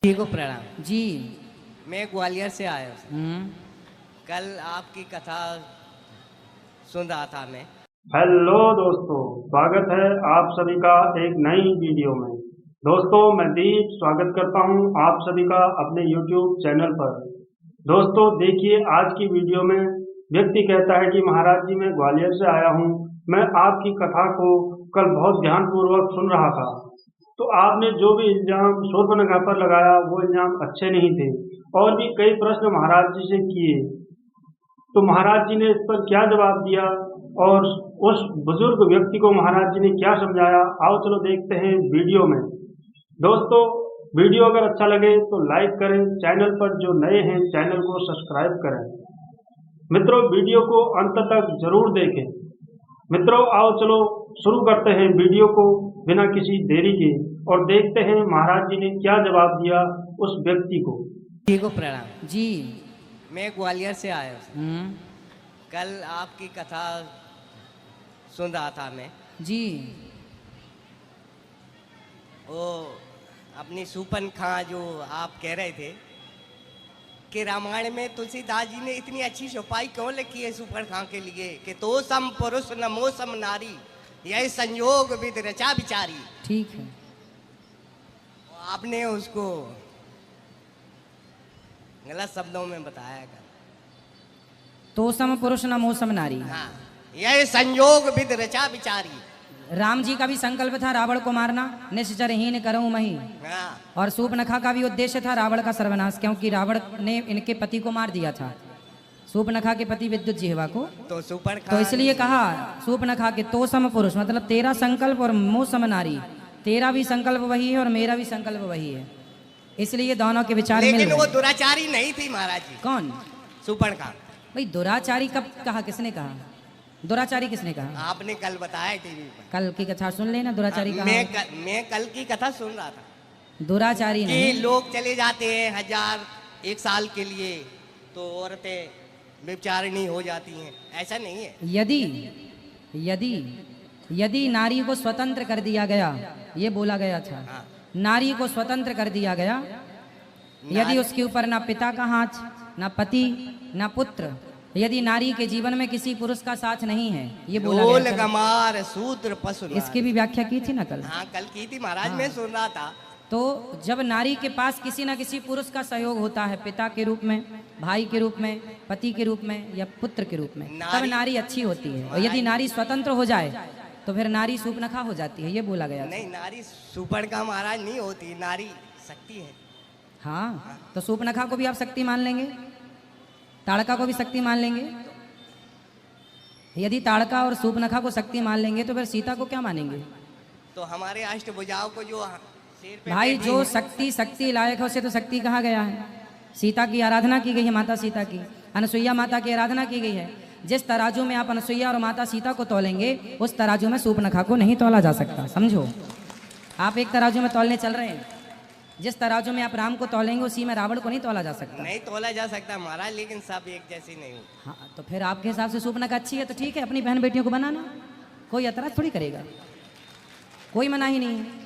जी को प्रणाम जी। मैं ग्वालियर से आया हूँ। कल आपकी कथा सुन रहा था मैं। हेलो दोस्तों, स्वागत है आप सभी का एक नई वीडियो में। दोस्तों मैं दीप स्वागत करता हूं आप सभी का अपने YouTube चैनल पर। दोस्तों देखिए, आज की वीडियो में व्यक्ति कहता है कि महाराज जी मैं ग्वालियर से आया हूं, मैं आपकी कथा को कल बहुत ध्यानपूर्वक सुन रहा था, तो आपने जो भी इल्जाम शूर्पणखा पर लगाया वो इल्जाम अच्छे नहीं थे, और भी कई प्रश्न महाराज जी से किए, तो महाराज जी ने इस पर क्या जवाब दिया और उस बुजुर्ग व्यक्ति को महाराज जी ने क्या समझाया, आओ चलो देखते हैं वीडियो में। दोस्तों वीडियो अगर अच्छा लगे तो लाइक करें, चैनल पर जो नए हैं चैनल को सब्सक्राइब करें। मित्रों वीडियो को अंत तक जरूर देखें। मित्रों आओ चलो शुरू करते हैं वीडियो को बिना किसी देरी के, और देखते हैं महाराज जी ने क्या जवाब दिया उस व्यक्ति को। जी को प्रणाम जी। मैं ग्वालियर से आया हूँ। हम्म। कल आपकी कथा सुन रहा था मैं। जी। वो अपनी शूर्पणखा जो आप कह रहे थे कि रामायण में तुलसीदास जी ने इतनी अच्छी छुपाई क्यों लिखी है शूर्पणखा के लिए कि तो सम पुरुष नमो सम नारी, यह संयोग विद रचा विचारी। ठीक है। आपने उसको गलत शब्दों में बताया कर। तो सम पुरुष न मोसम नारी। हाँ, यह संयोग विद रचा विचारी। राम जी का भी संकल्प था रावण को मारना, निश्चरहीन करऊं मही। हाँ, और शूर्पणखा का भी उद्देश्य था रावण का सर्वनाश, क्योंकि रावण ने इनके पति को मार दिया था, शूर्पणखा के पति विद्युत जिह्वा को। तो शूर्पणखा तो इसलिए कहा शूर्पणखा के तो सम पुरुष, मतलब तेरा संकल्प और मोसम नारी, तेरा भी संकल्प वही है और मेरा भी संकल्प वही है, इसलिए दोनों के विचार मिल लेकिन वो गए। दुराचारी नहीं थी महाराज जी। कौन? शूर्पणखा। भाई दुराचारी कब कहा, किसने कहा? दुराचारी किसने कहा? आपने कल बताया टीवी पर। कल की कथा सुन लेना, दुराचारी कहा। मैं कल की कथा सुन रहा था दुराचारी कि नहीं। लोग चले जाते हैं 1000 1 साल के लिए, तो औरतें व्यभिचारिणी हो जाती हैं। ऐसा नहीं है। यदि यदि यदि नारी को स्वतंत्र कर दिया गया, ये बोला गया था, हाँ। नारी को स्वतंत्र कर दिया गया, यदि उसके ऊपर ना पिता का हाथ, ना पति, ना पुत्र, यदि नारी के जीवन में किसी पुरुष का साथ नहीं है, ये बोला ढोल गया था। गमार शूद्र पशु नार। इसकी भी व्याख्या की थी ना कल। हाँ कल की थी महाराज। हाँ। मैं सुन रहा था। तो जब नारी के पास किसी न किसी पुरुष का सहयोग होता है, पिता के रूप में, भाई के रूप में, पति के रूप में या पुत्र के रूप में, तब नारी अच्छी होती है। और यदि नारी स्वतंत्र हो जाए तो फिर नारी शूर्पणखा हो जाती है, ये बोला गया था। नहीं, नारी शूर्पणखा महाराज नहीं होती, नारी शक्ति है। हाँ, तो शूर्पणखा को भी आप शक्ति मान लेंगे, ताड़का को भी शक्ति मान लेंगे। यदि ताड़का और शूर्पणखा को शक्ति मान लेंगे तो फिर सीता को क्या मानेंगे? तो हमारे अष्टभुजाओं को जो शेर पे भाई बैठी जो है, शक्ति लायक है उसे तो शक्ति कहा गया है। सीता की आराधना की गई है, माता सीता की, अनसुईया माता की आराधना की गई है। जिस तराजू में आप अनसुईया और माता सीता को तोलेंगे, उस तराजू में शूर्पणखा को नहीं तोला जा सकता, समझो। आप एक तराजू में तोलने चल रहे हैं, जिस तराजू में आप राम को तोलेंगे उसी में रावण को नहीं तोला जा सकता। नहीं तोला जा सकता महाराज, लेकिन सब एक जैसी नहीं होती। हाँ, तो फिर आपके हिसाब से शूर्पणखा अच्छी है तो ठीक है, अपनी बहन बेटियों को बनाना, कोई एतराज थोड़ी करेगा, कोई मना ही नहीं है।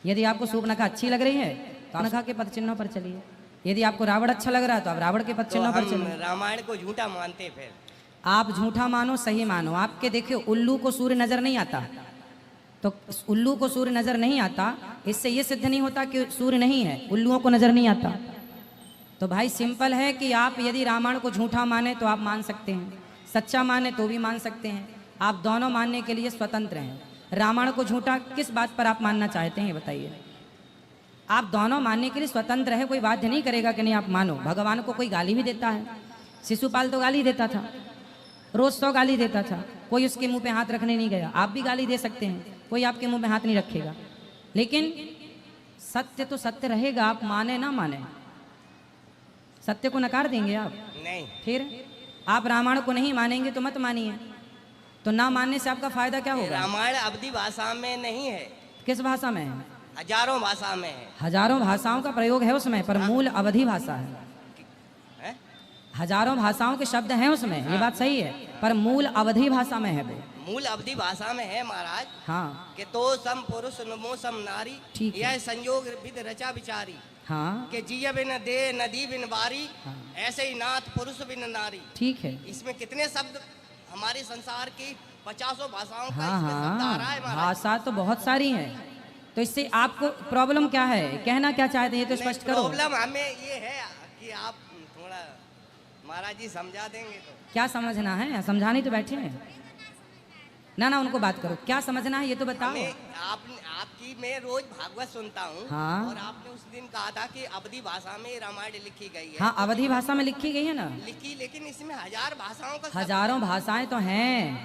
यदि आपको शूर्पणखा अच्छी लग रही है तो शूर्पणखा के पद चिन्हों पर चलिए, यदि आपको रावण अच्छा लग रहा है तो आप रावण के पद तो चिन्हों पर हम चलिए। रामायण को झूठा मानते फिर। आप झूठा मानो सही मानो, आपके देखिए उल्लू को सूर्य नजर नहीं आता, तो उल्लू को सूर्य नजर नहीं आता, इससे ये सिद्ध नहीं होता कि सूर्य नहीं है, उल्लुओं को नजर नहीं आता। तो भाई सिंपल है कि आप यदि रामायण को झूठा माने तो आप मान सकते हैं, सच्चा माने तो भी मान सकते हैं, आप दोनों मानने के लिए स्वतंत्र हैं। रामायण को झूठा किस बात पर आप मानना चाहते हैं बताइए? आप दोनों मानने के लिए स्वतंत्र है, कोई बाध्य नहीं करेगा कि नहीं आप मानो। भगवान को कोई गाली भी देता है, शिशुपाल तो गाली देता था, रोज तो गाली देता था, कोई उसके मुंह पे हाथ रखने नहीं गया। आप भी गाली दे सकते हैं, कोई आपके मुंह पे हाथ नहीं रखेगा, लेकिन सत्य तो सत्य रहेगा, आप माने ना माने। सत्य को नकार देंगे आप? नहीं, फिर आप रामायण को नहीं मानेंगे तो मत मानिए, तो ना मानने से आपका फायदा क्या होगा? रामायण अवधि भाषा में नहीं है, किस भाषा में है? हजारों भाषा में है। हजारों भाषाओं का प्रयोग है उसमें, पर मूल अवधि भाषा है। हैं? हजारों भाषाओं के शब्द हैं उसमें, ये बात सही है, पर मूल अवधि भाषा में है वो। मूल अवधि भाषा में है महाराज। हाँ कि तो सम पुरुष नमो सम नारी, ठीक है। यह संयोग विद रचा विचारी। हाँ कि जिय बिन दे नदी बिन बारी, हाँ। ऐसे ही नाथ पुरुष बिन नारी। ठीक है। इसमें कितने शब्द हमारे संसार की 50 भाषाओं का हाँ इसमें शब्द आ रहा हाँ है महाराज। भाषा तो बहुत सारी हैं। तो इससे आपको प्रॉब्लम क्या है, कहना क्या चाहते हैं ये तो नहीं, स्पष्ट करो। प्रॉब्लम हमें ये है कि आप थोड़ा महाराज जी समझा देंगे तो। क्या समझना है, समझाने तो बैठे हैं ना। ना उनको बात करो, क्या समझना है ये तो बताओ। हमें आपकी मैं रोज भागवत सुनता हूँ। हाँ। और आपने उस दिन कहा था कि अवधी भाषा में रामायण लिखी गई है। हाँ अवधी भाषा में लिखी गई है ना। लिखी, लेकिन इसमें 1000 भाषाओं का शब्द हजारों भाषाएं तो हैं।